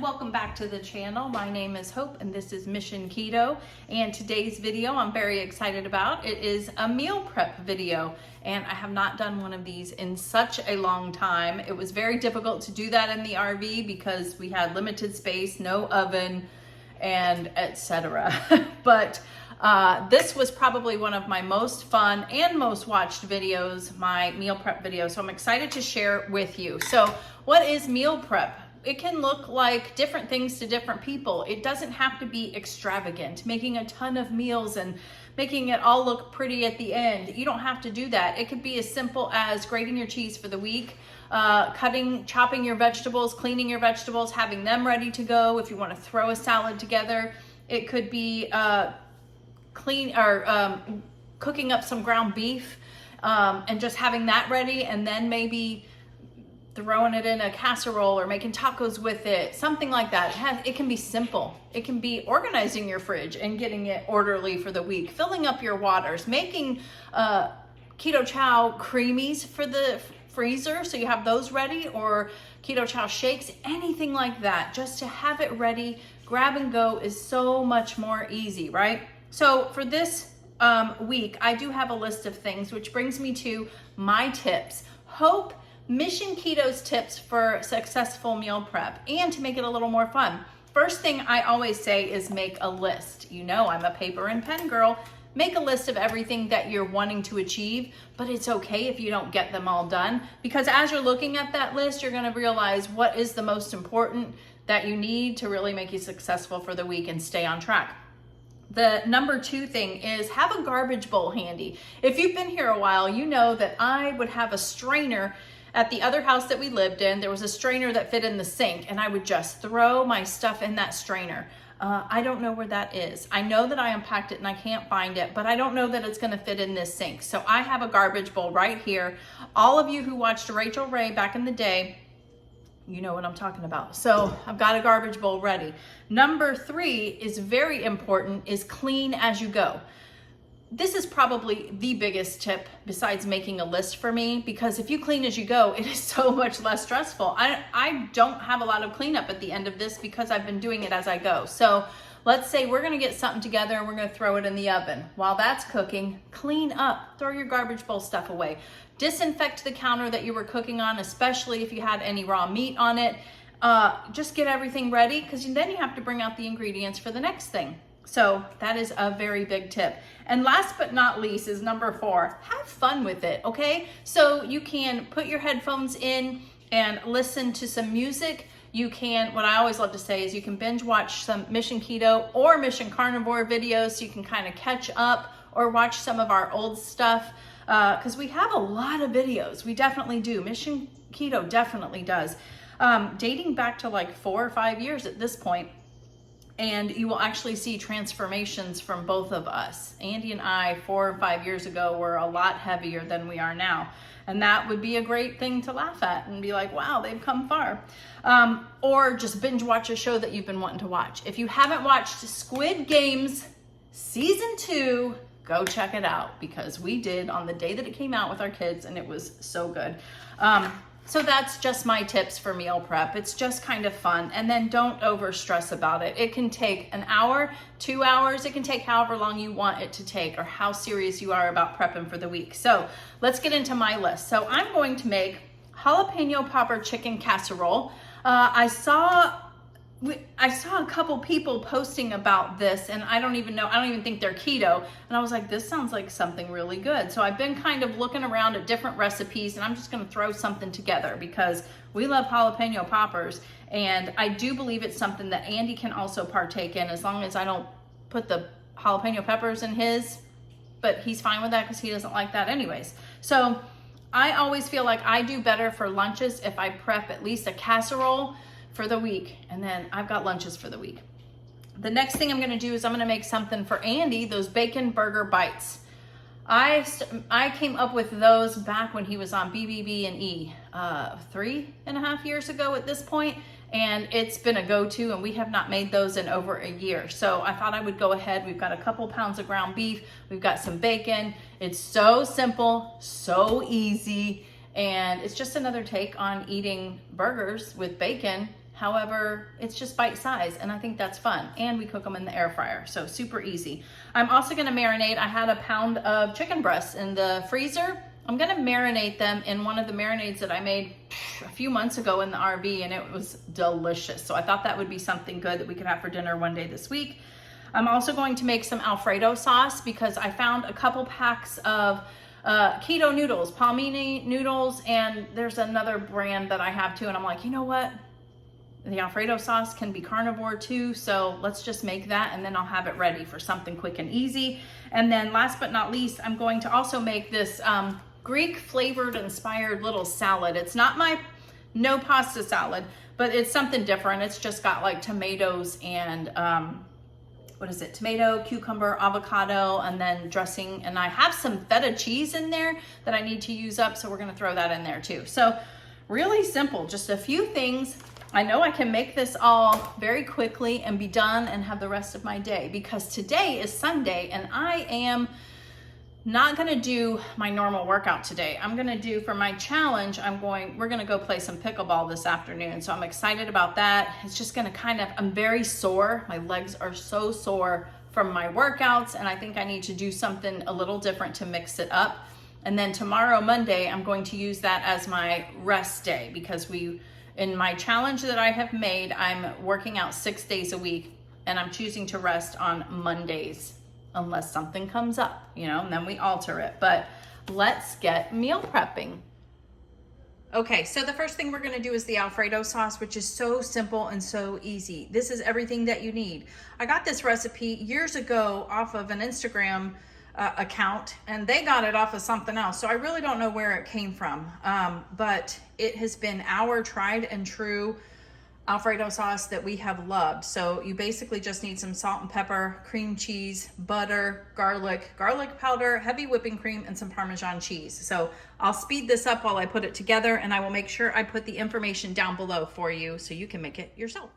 welcome back to the channel. My name is Hope and this is Mission Keto, and today's video I'm very excited about. It is a meal prep video and I have not done one of these in such a long time. It was very difficult to do that in the RV because we had limited space, no oven, and etc. But this was probably one of my most fun and most watched videos, my meal prep video. So I'm excited to share with you. So what is meal prep? It can look like different things to different people. It doesn't have to be extravagant, making a ton of meals and making it all look pretty at the end. You don't have to do that. It could be as simple as grating your cheese for the week, chopping your vegetables, cleaning your vegetables, having them ready to go. If you want to throw a salad together, it could be cooking up some ground beef and just having that ready, and then maybe throwing it in a casserole or making tacos with it, something like that. It can be simple. It can be organizing your fridge and getting it orderly for the week, filling up your waters, making keto chow creamies for the freezer so you have those ready, or keto chow shakes, anything like that. Just to have it ready, grab and go is so much more easy, right? So for this week, I do have a list of things, which brings me to my tips. Hope Mission Keto's tips for successful meal prep, and to make it a little more fun. First thing I always say is make a list. You know, I'm a paper and pen girl. Make a list of everything that you're wanting to achieve, but it's okay if you don't get them all done, because as you're looking at that list, you're gonna realize what is the most important that you need to really make you successful for the week and stay on track. The number 2 thing is have a garbage bowl handy. If you've been here a while, you know that I would have a strainer. At the other house that we lived in, there was a strainer that fit in the sink, and I would just throw my stuff in that strainer. I don't know where that is. I know that I unpacked it and I can't find it, but I don't know that it's gonna fit in this sink. So I have a garbage bowl right here. All of you who watched Rachel Ray back in the day, you know what I'm talking about. So I've got a garbage bowl ready. Number 3 is very important, is clean as you go. This is probably the biggest tip besides making a list for me, because if you clean as you go, it is so much less stressful. I don't have a lot of cleanup at the end of this because I've been doing it as I go. So let's say we're gonna get something together and we're gonna throw it in the oven. While that's cooking, clean up, throw your garbage bowl stuff away. Disinfect the counter that you were cooking on, especially if you had any raw meat on it. Just get everything ready, because then you have to bring out the ingredients for the next thing. So that is a very big tip. And last but not least is number 4, have fun with it, okay? So you can put your headphones in and listen to some music. You can, what I always love to say is you can binge watch some Mission Keto or Mission Carnivore videos so you can kind of catch up, or watch some of our old stuff, because we have a lot of videos. We definitely do. Mission Keto definitely does. Dating back to like 4 or 5 years at this point. And you will actually see transformations from both of us. Andy and I, 4 or 5 years ago, were a lot heavier than we are now. And that would be a great thing to laugh at and be like, wow, they've come far. Or just binge watch a show that you've been wanting to watch. If you haven't watched Squid Games Season 2, go check it out, because we did on the day that it came out with our kids, and it was so good. So that's just my tips for meal prep. It's just kind of fun, and then don't over stress about it. It can take an hour, 2 hours, it can take however long you want it to take, or how serious you are about prepping for the week. So let's get into my list. So I'm going to make jalapeno popper chicken casserole. I saw a couple people posting about this, and I don't even think they're keto. And I was like, this sounds like something really good. So I've been kind of looking around at different recipes, and I'm just gonna throw something together because we love jalapeno poppers. And I do believe it's something that Andy can also partake in, as long as I don't put the jalapeno peppers in his, but he's fine with that because he doesn't like that anyways. So I always feel like I do better for lunches if I prep at least a casserole for the week, and then I've got lunches for the week. The next thing I'm gonna do is I'm gonna make something for Andy, those bacon burger bites. I came up with those back when he was on BBB&E 3.5 years ago at this point, and it's been a go-to, and we have not made those in over a year. So I thought I would go ahead. We've got a couple pounds of ground beef, we've got some bacon. It's so simple, so easy, and it's just another take on eating burgers with bacon However, it's just bite size, and I think that's fun. And we cook them in the air fryer, so super easy. I'm also gonna marinate. I had a pound of chicken breasts in the freezer. I'm gonna marinate them in one of the marinades that I made a few months ago in the RV, and it was delicious. So I thought that would be something good that we could have for dinner one day this week. I'm also going to make some Alfredo sauce because I found a couple packs of keto noodles, palmini noodles, and there's another brand that I have too, and I'm like, you know what? The Alfredo sauce can be carnivore too, so let's just make that, and then I'll have it ready for something quick and easy. And then last but not least, I'm going to also make this Greek flavored inspired little salad. It's not my no pasta salad, but it's something different. It's just got like tomatoes and what is it? Tomato, cucumber, avocado, and then dressing. And I have some feta cheese in there that I need to use up, so we're gonna throw that in there too. So really simple, just a few things. I know I can make this all very quickly and be done and have the rest of my day, because today is Sunday and I am not gonna do my normal workout today. I'm gonna do, for my challenge, we're gonna go play some pickleball this afternoon. So I'm excited about that. It's just gonna I'm very sore. My legs are so sore from my workouts, and I think I need to do something a little different to mix it up. And then tomorrow, Monday, I'm going to use that as my rest day, because in my challenge that I have made, I'm working out 6 days a week, and I'm choosing to rest on Mondays unless something comes up, and then we alter it. But let's get meal prepping. Okay, so the first thing we're gonna do is the Alfredo sauce, which is so simple and so easy. This is everything that you need. I got this recipe years ago off of an Instagram account, and they got it off of something else. So I really don't know where it came from, but it has been our tried and true Alfredo sauce that we have loved. So you basically just need some salt and pepper, cream cheese, butter, garlic powder, heavy whipping cream, and some Parmesan cheese. So I'll speed this up while I put it together, and I will make sure I put the information down below for you so you can make it yourself.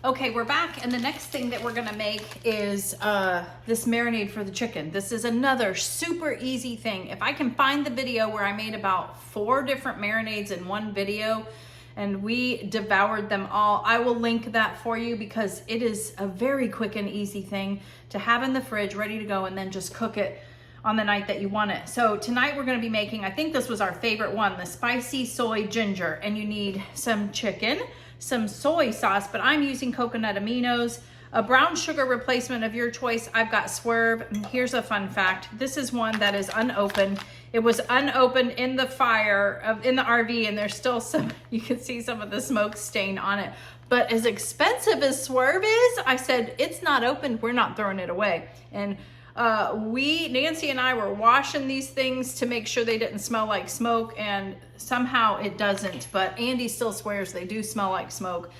Okay, we're back, and the next thing that we're gonna make is this marinade for the chicken. This is another super easy thing. If I can find the video where I made about 4 different marinades in one video, and we devoured them all, I will link that for you, because it is a very quick and easy thing to have in the fridge ready to go, and then just cook it on the night that you want it. So tonight we're gonna be making, I think this was our favorite one, the spicy soy ginger. And you need some chicken, some soy sauce, but I'm using coconut aminos, a brown sugar replacement of your choice. I've got Swerve. And here's a fun fact. This is one that is unopened. It was unopened in the fire in the RV, and there's still some, you can see some of the smoke stain on it. But as expensive as Swerve is, I said, it's not opened, we're not throwing it away. And Nancy and I were washing these things to make sure they didn't smell like smoke, and somehow it doesn't, but Andy still swears they do smell like smoke.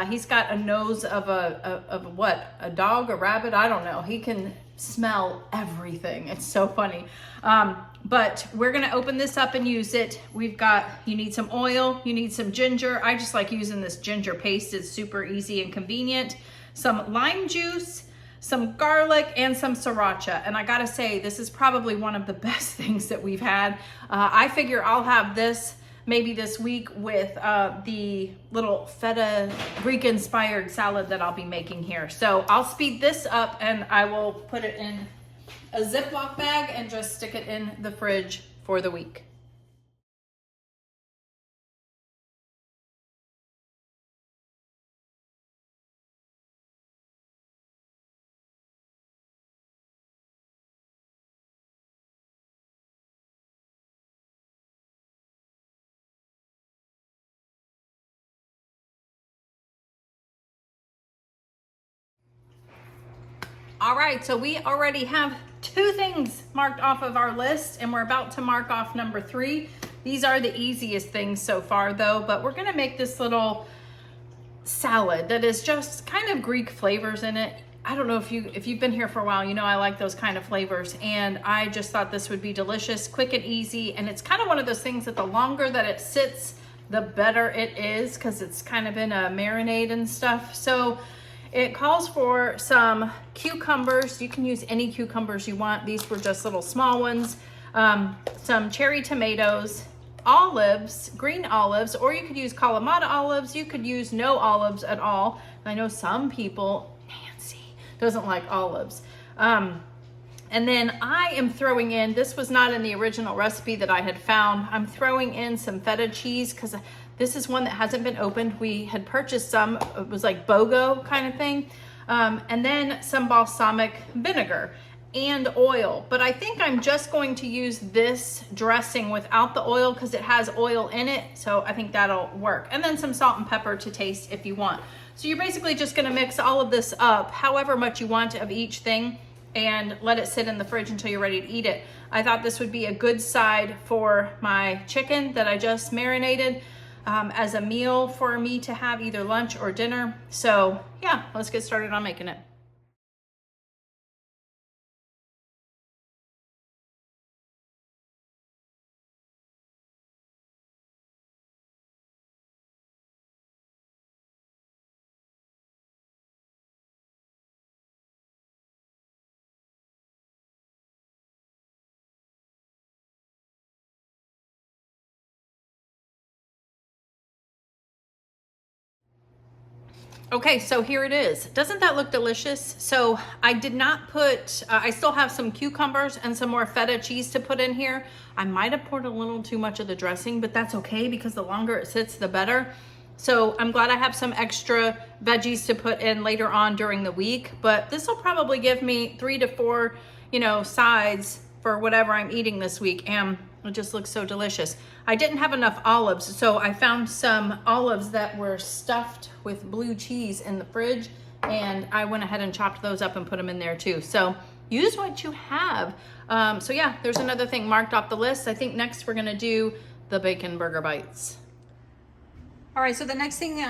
He's got a nose of a dog, a rabbit, I don't know. He can smell everything. It's so funny. But we're gonna open this up and use it. You need some oil, you need some ginger. I just like using this ginger paste. It's super easy and convenient. Some lime juice, some garlic, and some sriracha. And I gotta say, this is probably one of the best things that we've had. I figure I'll have this maybe this week with the little feta Greek inspired salad that I'll be making here. So I'll speed this up, and I will put it in a Ziploc bag and just stick it in the fridge for the week. All right, so we already have 2 things marked off of our list, and we're about to mark off number 3. These are the easiest things so far though, but we're gonna make this little salad that is just kind of Greek flavors in it. I don't know if you've been here for a while, you know I like those kind of flavors, and I just thought this would be delicious, quick and easy, and it's kind of one of those things that the longer that it sits, the better it is, because it's kind of in a marinade and stuff. So it calls for some cucumbers. You can use any cucumbers you want. These were just little small ones. Some cherry tomatoes, olives, green olives, or you could use Kalamata olives. You could use no olives at all. I know some people, Nancy, doesn't like olives. And then I am throwing in, this was not in the original recipe that I had found, I'm throwing in some feta cheese because this is one that hasn't been opened. We had purchased some, it was like BOGO kind of thing. And then some balsamic vinegar and oil. But I think I'm just going to use this dressing without the oil because it has oil in it. So I think that'll work. And then some salt and pepper to taste if you want. So you're basically just gonna mix all of this up, however much you want of each thing, and let it sit in the fridge until you're ready to eat it. I thought this would be a good side for my chicken that I just marinated as a meal for me to have either lunch or dinner. So yeah, let's get started on making it. Okay, so here it is. Doesn't that look delicious? So I did not put, I still have some cucumbers and some more feta cheese to put in here. I might have poured a little too much of the dressing, but that's okay because the longer it sits, the better. So I'm glad I have some extra veggies to put in later on during the week, but this will probably give me 3 to 4, sides for whatever I'm eating this week. And it just looks so delicious. I didn't have enough olives, so I found some olives that were stuffed with blue cheese in the fridge, and I went ahead and chopped those up and put them in there too. So use what you have. So yeah, there's another thing marked off the list. I think next we're gonna do the bacon burger bites. All right, so the next thing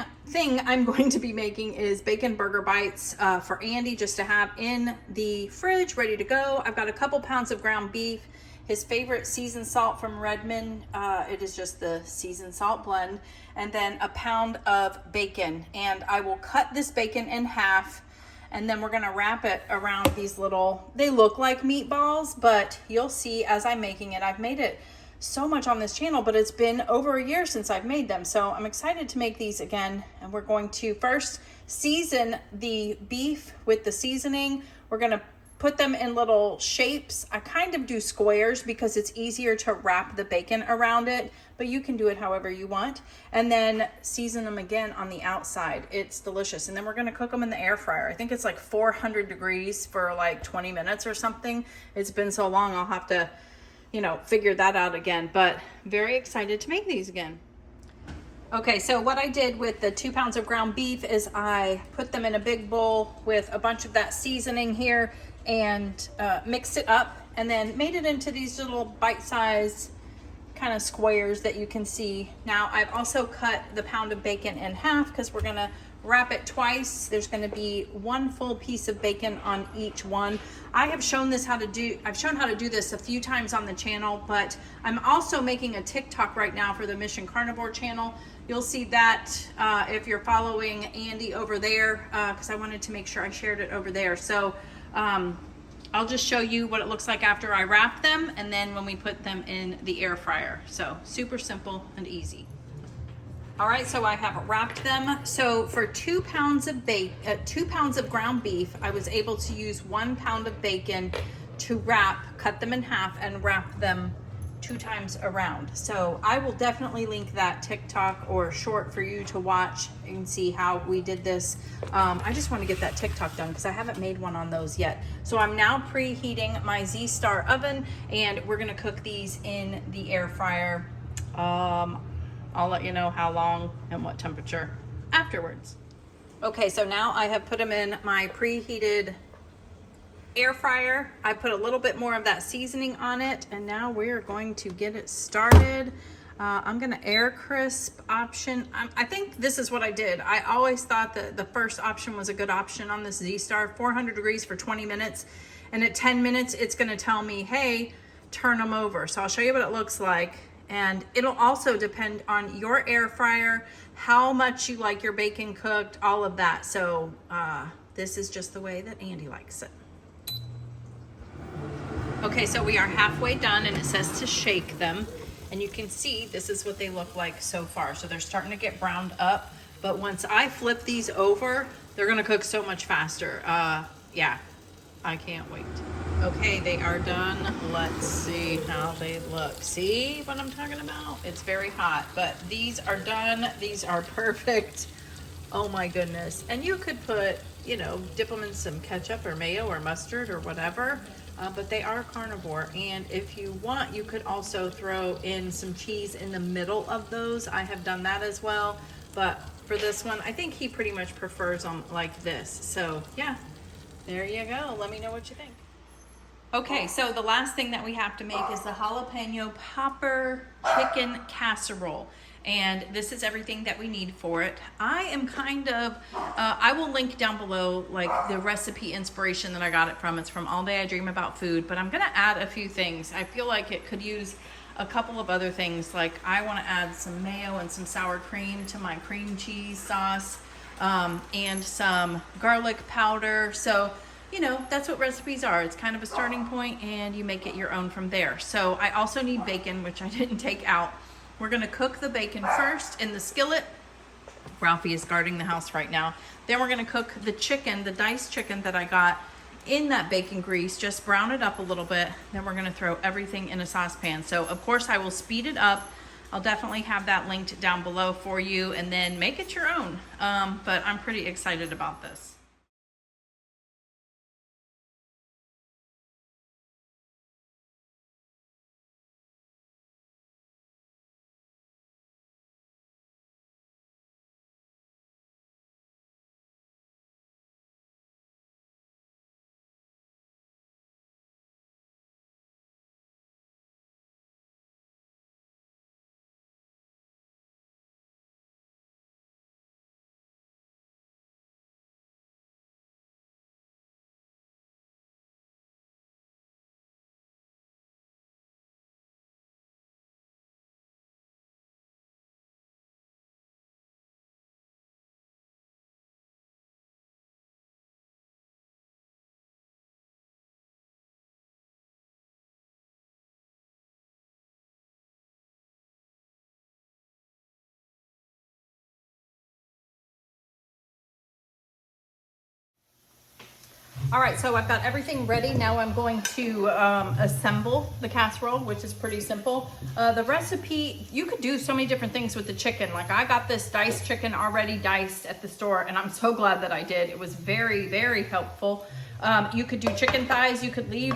I'm going to be making is bacon burger bites for Andy, just to have in the fridge, ready to go. I've got a couple pounds of ground beef, his favorite seasoned salt from Redmond. It is just the seasoned salt blend, and then a pound of bacon. And I will cut this bacon in half, and then we're gonna wrap it around these little, they look like meatballs, but you'll see as I'm making it, I've made it so much on this channel, but it's been over a year since I've made them. So I'm excited to make these again. And we're going to first season the beef with the seasoning. We're gonna put them in little shapes. I kind of do squares because it's easier to wrap the bacon around it, but you can do it however you want. And then season them again on the outside. It's delicious. And then we're gonna cook them in the air fryer. I think it's like 400 degrees for like 20 minutes or something. It's been so long, I'll have to figure that out again, but very excited to make these again. Okay, so what I did with the 2 pounds of ground beef is I put them in a big bowl with a bunch of that seasoning here and mixed it up, and then made it into these little bite-sized kind of squares that you can see. Now I've also cut the pound of bacon in half because we're gonna wrap it twice. There's going to be 1 full piece of bacon on each one. I've shown how to do this a few times on the channel, but I'm also making a TikTok right now for the Mission Carnivore channel. You'll see that if you're following Andy over there, because I wanted to make sure I shared it over there. So I'll just show you what it looks like after I wrap them, and then when we put them in the air fryer. So super simple and easy. All right, so I have wrapped them. So for 2 pounds of 2 pounds of ground beef, I was able to use 1 pound of bacon to cut them in half and wrap them 2 times around. So I will definitely link that TikTok or short for you to watch and see how we did this. I just want to get that TikTok done because I haven't made one on those yet. So I'm now preheating my Z-Star oven, and we're gonna cook these in the air fryer. I'll let you know how long and what temperature afterwards. Okay, so now I have put them in my preheated air fryer. I put a little bit more of that seasoning on it, and now we're going to get it started. I'm gonna air crisp option. I think this is what I did. I always thought that the first option was a good option on this Z-Star, 400 degrees for 20 minutes. And at 10 minutes, it's gonna tell me, hey, turn them over. So I'll show you what it looks like. And it'll also depend on your air fryer, how much you like your bacon cooked, all of that. So this is just the way that Andy likes it. Okay, so we are halfway done and it says to shake them. And you can see this is what they look like so far. So they're starting to get browned up, but once I flip these over, they're gonna cook so much faster. Yeah, I can't wait. Okay, they are done. Let's see how they look. See what I'm talking about? It's very hot, but these are done. These are perfect. Oh my goodness. And you could put, you know, dip them in some ketchup or mayo or mustard or whatever. But they are carnivore, and if you want, you could also throw in some cheese in the middle of those. I have done that as well, but for this one, I think he pretty much prefers them like this. So yeah, there you go. Let me know what you think. Okay, so the last thing that we have to make is the jalapeno popper chicken casserole. And this is everything that we need for it. I am kind of, I will link down below like the recipe inspiration that I got it from. It's from All Day I Dream About Food, but I'm gonna add a few things. I feel like it could use a couple of other things. Like I wanna add some mayo and some sour cream to my cream cheese sauce, and some garlic powder. So, you know, that's what recipes are. It's kind of a starting point and you make it your own from there. So I also need bacon, which I didn't take out. We're gonna cook the bacon first in the skillet. Ralphie is guarding the house right now. Then we're gonna cook the chicken, the diced chicken that I got in that bacon grease, just brown it up a little bit. Then we're gonna throw everything in a saucepan. So of course I will speed it up. I'll definitely have that linked down below for you, and then make it your own. But I'm pretty excited about this. All right, so I've got everything ready. Now I'm going to assemble the casserole, which is pretty simple. The recipe, you could do so many different things with the chicken. Like I got this diced chicken already diced at the store, and I'm so glad that I did. It was very, very helpful. You could do chicken thighs. You could leave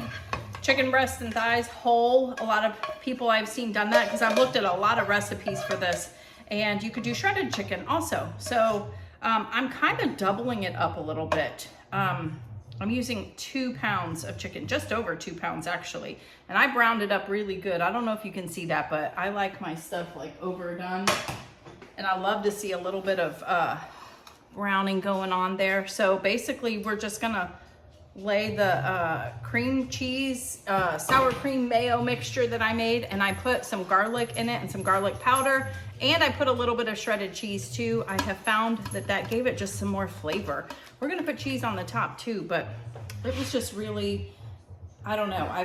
chicken breasts and thighs whole. A lot of people I've seen done that because I've looked at a lot of recipes for this. And you could do shredded chicken also. So I'm kind of doubling it up a little bit. I'm using 2 pounds of chicken, just over 2 pounds actually. And I browned it up really good. I don't know if you can see that, but I like my stuff like overdone. And I love to see a little bit of browning going on there. So basically we're just gonna lay the cream cheese, sour cream mayo mixture that I made, and I put some garlic in it and some garlic powder. And I put a little bit of shredded cheese too. I have found that that gave it just some more flavor. We're gonna put cheese on the top too, but it was just really, I don't know. I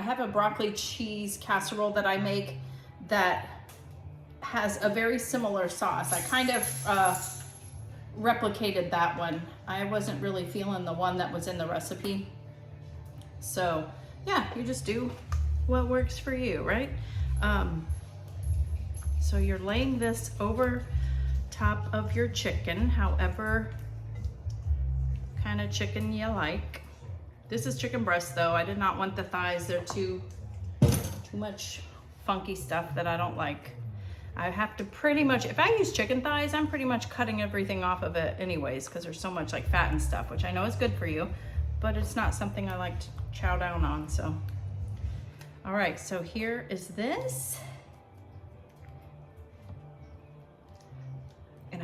have a broccoli cheese casserole that I make that has a very similar sauce. I kind of replicated that one. I wasn't really feeling the one that was in the recipe. So yeah, you just do what works for you, right? So you're laying this over top of your chicken, however kind of chicken you like. This is chicken breast though. I did not want the thighs. They're too much funky stuff that I don't like. I have to pretty much, if I use chicken thighs, I'm pretty much cutting everything off of it anyways, because there's so much like fat and stuff, which I know is good for you, but it's not something I like to chow down on. So all right, so here is this.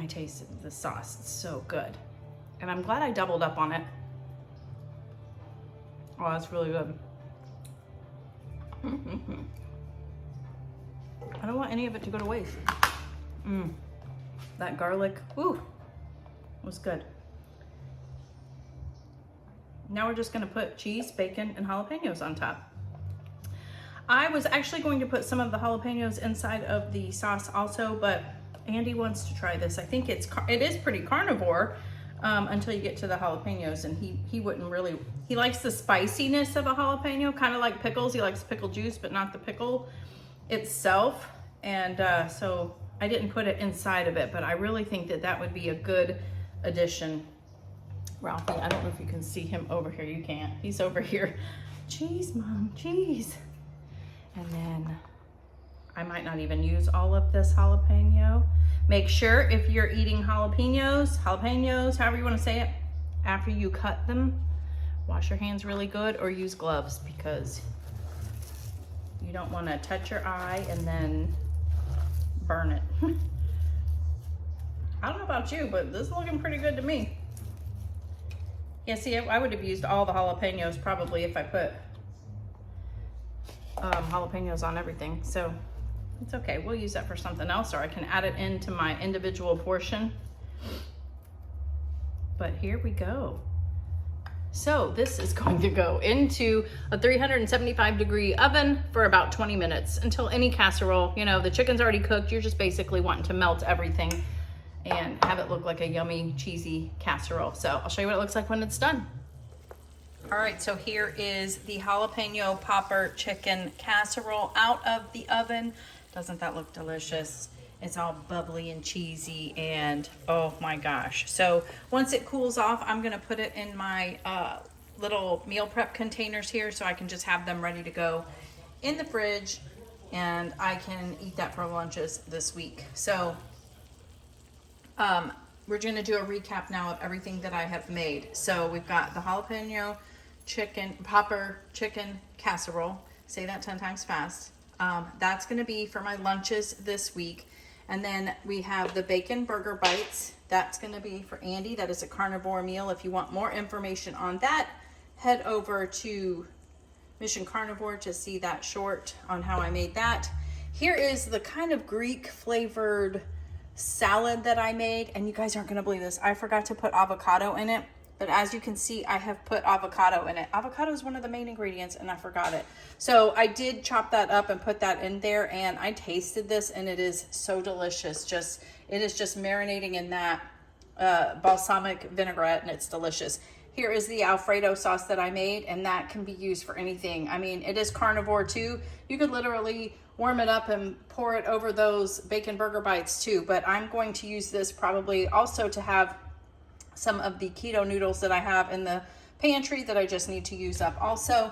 taste the sauce. It's so good. And I'm glad I doubled up on it. Oh, that's really good. I don't want any of it to go to waste. That garlic, woo, was good. Now we're just gonna put cheese, bacon, and jalapenos on top. I was actually going to put some of the jalapenos inside of the sauce also, but Andy wants to try this. I think it is pretty carnivore until you get to the jalapenos, and he wouldn't really, he likes the spiciness of a jalapeno, kind of like pickles. He likes pickle juice, but not the pickle itself. And so I didn't put it inside of it, but I really think that that would be a good addition. Ralphie, I don't know if you can see him over here. You can't. He's over here. Cheese, Mom, cheese. And then I might not even use all of this jalapeno. Make sure if you're eating jalapenos, however you want to say it, after you cut them, wash your hands really good or use gloves, because you don't want to touch your eye and then burn it. I don't know about you, but this is looking pretty good to me. Yeah, see, I would have used all the jalapenos probably if I put jalapenos on everything. So it's okay. We'll use that for something else, or I can add it into my individual portion. But here we go. So this is going to go into a 375-degree oven for about 20 minutes until any casserole, you know, the chicken's already cooked. You're just basically wanting to melt everything and have it look like a yummy, cheesy casserole. So I'll show you what it looks like when it's done. All right, so here is the jalapeno popper chicken casserole out of the oven. Doesn't that look delicious? It's all bubbly and cheesy, and oh my gosh. So once it cools off, I'm gonna put it in my little meal prep containers here so I can just have them ready to go in the fridge, and I can eat that for lunches this week. So we're gonna do a recap now of everything that I have made. So we've got the jalapeno popper chicken casserole. Say that 10 times fast. That's gonna be for my lunches this week. And then we have the bacon burger bites. That's gonna be for Andy. That is a carnivore meal. If you want more information on that, head over to Mission Carnivore to see that short on how I made that. Here is the kind of Greek flavored salad that I made. And you guys aren't gonna believe this. I forgot to put avocado in it. But as you can see, I have put avocado in it. Avocado is one of the main ingredients, and I forgot it. So I did chop that up and put that in there, and I tasted this, and it is so delicious. It is just marinating in that balsamic vinaigrette, and it's delicious. Here is the Alfredo sauce that I made, and that can be used for anything. I mean, it is carnivore too. You could literally warm it up and pour it over those bacon burger bites too, but I'm going to use this probably also to have some of the keto noodles that I have in the pantry that I just need to use up. Also,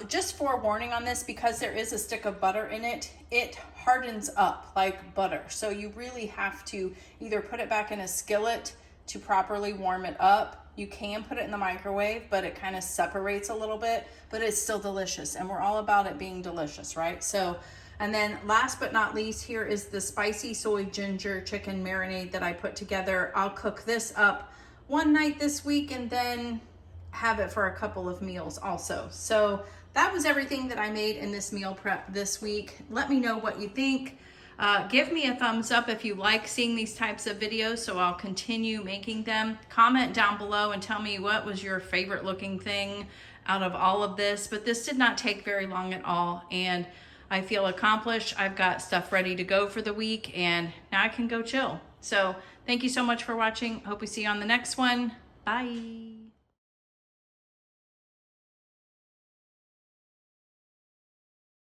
just forewarning on this, because there is a stick of butter in it, it hardens up like butter. So you really have to either put it back in a skillet to properly warm it up. You can put it in the microwave, but it kind of separates a little bit, but it's still delicious. And we're all about it being delicious, right? So, and then last but not least, here is the spicy soy ginger chicken marinade that I put together. I'll cook this up one night this week and then have it for a couple of meals also. So that was everything that I made in this meal prep this week. Let me know what you think. Give me a thumbs up if you like seeing these types of videos, so I'll continue making them. Comment down below and tell me what was your favorite looking thing out of all of this. But this did not take very long at all, and I feel accomplished. I've got stuff ready to go for the week, and now I can go chill. So thank you so much for watching. Hope we see you on the next one. Bye.